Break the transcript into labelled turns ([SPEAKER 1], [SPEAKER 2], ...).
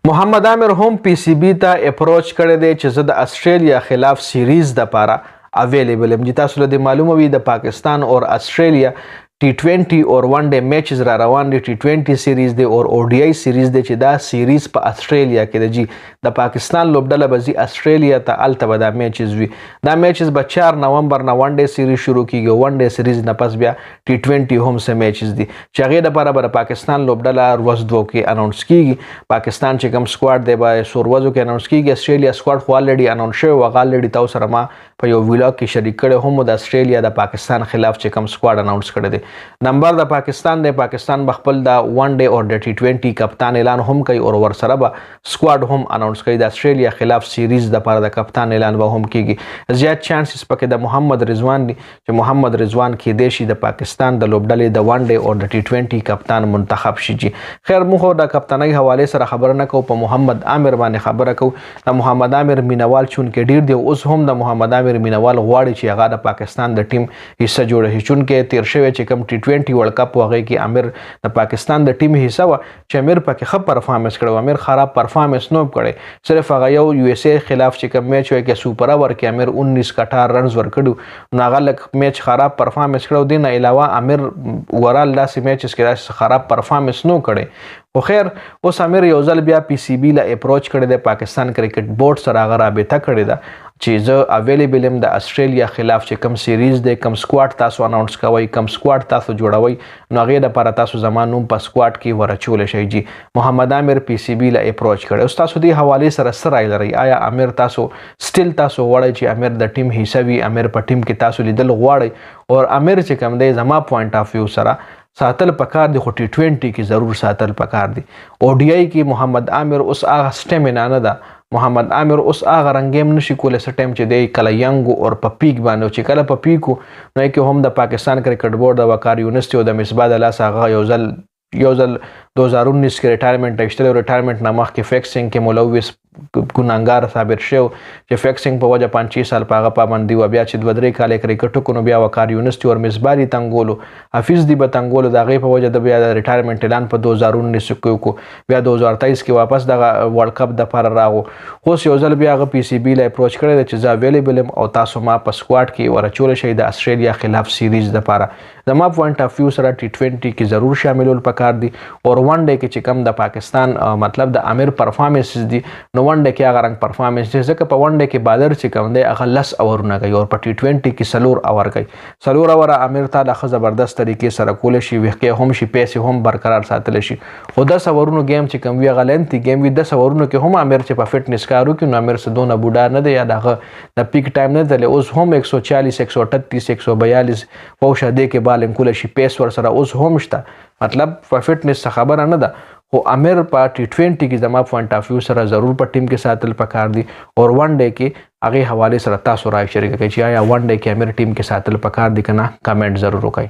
[SPEAKER 1] محمدعامر هم پی سی بی ته اپروچ کړی دی چې زه د استرالیا خلاف سیریز دپاره اویلیبل یم. چې تاسو له معلومه وي د پاکستان اور استرالیا T20 اور ون ډے میچز را روان دي. T20 سیریز دی اور اوډیای سیریز دی چې دا سیریز په استرالیا کې دی. د پاکستان لوبډله به ځي استرالیا ته، هلته به دا میچز وي. دا میچز به 4 نومبر نه ون ډے سیریز شروع کیږي. ون ډے سیریز نه پس بیا T20 هم سه میچز دي چې هغې دپاره به د پاکستان لوبډله ورځ دوه کې اناونس کیږي. پاکستان چې کوم سکواډ دی به څو ورځو کې اناونس کیږي. استرالیا سکواډ خو الریډي اناونس شوی و، هغه الریډي تاسو سره ما په یو ویلاګ کې شریک کړی هم د استرالیا د پاکستان خلاف چې کوم سکواډ اناونس کړی دی. نمبر د پاکستان دی. پاکستان به خپل د ون ډے اور د T20 کپتان اعلان هم کوي اور ورسره به سکواډ هم اناونس کوي. د استرالیا خلاف سیریز دپاره د کپتان اعلان به هم کیږي. زیات چانسز پکې د محمد رضوان دي چې محمد رضوان کیدای شي د پاکستان د لوبډلې د ون ډے اور د T20 کپتان منتخب شي. خیر موږ د کپتانۍ حوالې سره خبره نه کوو، په محمدعامر باندې خبره کوو. د محمدعامر مینوال چونکې ډیر دی، اوس هم د محمدعامر مینوال غواړي چې هغه د پاکستان د ټیم حصه جوړه شي. چونکې تیر شوی چې کوم T20 ورلډ کپ هغې کې عامر د پاکستان د ټیم حصه وه چې عامر پکې ښه پرفارمنس کړی و. عامر خراب پرفارمنس نه کړی، صرف هغه یو یو اس اے خلاف چې کوم میچ وی کې سوپر اوور کې عامر 19 کټار رنز ورکړي، نو هغه لږ میچ خراب پرفارمنس کړی. دې نه علاوه عامر اوورال داسې میچز کې داسې خراب پرفارمنس نه کړی. خو خیر اوس عامر یو ځل بیا پی سی بی له اپروچ کړی دی. پاکستان کرکټ بورډ سره هغه رابطه کړې ده چې زه اویلیبل یم د استرالیا خلاف چې کم سیریز دی، کم سکواډ تاسو اناونس کوئ، کم سکواډ تاسو جوړوئ، نو هغې دپاره تاسو زما نوم په سکواډ کې ورچولی شئ. محمدعامر پی سی بی له اپروچ کړی. اوس تاسو دې حوالې سره څه رای لرئ؟ آیا عامر تاسو سټیل تاسو غواړئ چې عامر د ټیم حصه وي، عامر په ټیم کې تاسو لیدل غواړئ؟ اور عامر چې کوم دی زما پوینټ آف ویو سره ساتل پکار دی، خو T20 کې ضرور ساتل پکار دی. اوډیای کې محمدعامر اوس هغه سټیمینا نه ده. محمدعامر اوس هغه رنګیم نشي کولی څه ټایم چې دی کله ینګ اور په پیک باندې، چې کله په پیک و نو کې هم د پاکستان کرکټ بورډ د وقار یونس او د مصباح د لاسه هغه یو ځل 2019 کې ریټایرمنټ اخیستلی. ریټایرمنټ نه مخکې فیکسینګ کې ملوث ګناهګار ثابت شو چې فیکسینګ په وجه 5-6 سال په هغه پابندي وه. بیا چې 2-3 کاله کرکټ وکړو نو بیا وقار یونس او مصباح دي تنګولو، حفیظ دي به تنګولو. د هغې په وجه د بیا د ریټایرمنټ اعلان په 2019 کې وکړو. بیا 2023 کې واپس دغه ورلډ کپ دپاره راغو. اوس یو ځل بیا هغه پی سی بی له اپروچ کړی دی چې زه اویلیبل یم او تاسو ما په سکواډ کې ورچولی شئ د استرالیا خلاف سیریز دپاره. زما پوینټ آف ویو سره T20 کې ضرور شاملول پکار دي. اور ون ډے کې چې کم د پاکستان مطلب د عامر پرفارمنسز دي، نو ون ډے کې هغه رنګ پرفارمنس دی ځکه په ون ډے کې بالر چې کوم دی هغه 10 اورونه کوي اور په T20 کې 4 اور کوي. 4 اوره عامر ته د ښه زبردست طریقې سره کولی شي، ویښکې هم شي، پیسې هم برقرار ساتلی شي. خو 10 اورونو گیم چې کوم وي هغه لینتي گیم وي. 10 اورونو کې هم عامر چې په فټنس کار وکړي نو عامر څه دونه بوډا نه دی یا د هغه د پیک ټایم نه دی. اوس هم 140 138 142 پوشه دی کې بالنګ کولی شي، پیس ورسره اوس هم شته، مطلب په فټنس څه خبره نه ده. خو عامر په T20 کې زما پوینټ آف ویو سره ضرور په ټیم کې ساتل پکار دي. اور ون ډے کې هغې حوالې سره تاسو رای شریکه کوئ چې آیا ون ډے کې عامر ټیم کې ساتل پکار دي که نه؟ کمنټ ضرور وکړئ.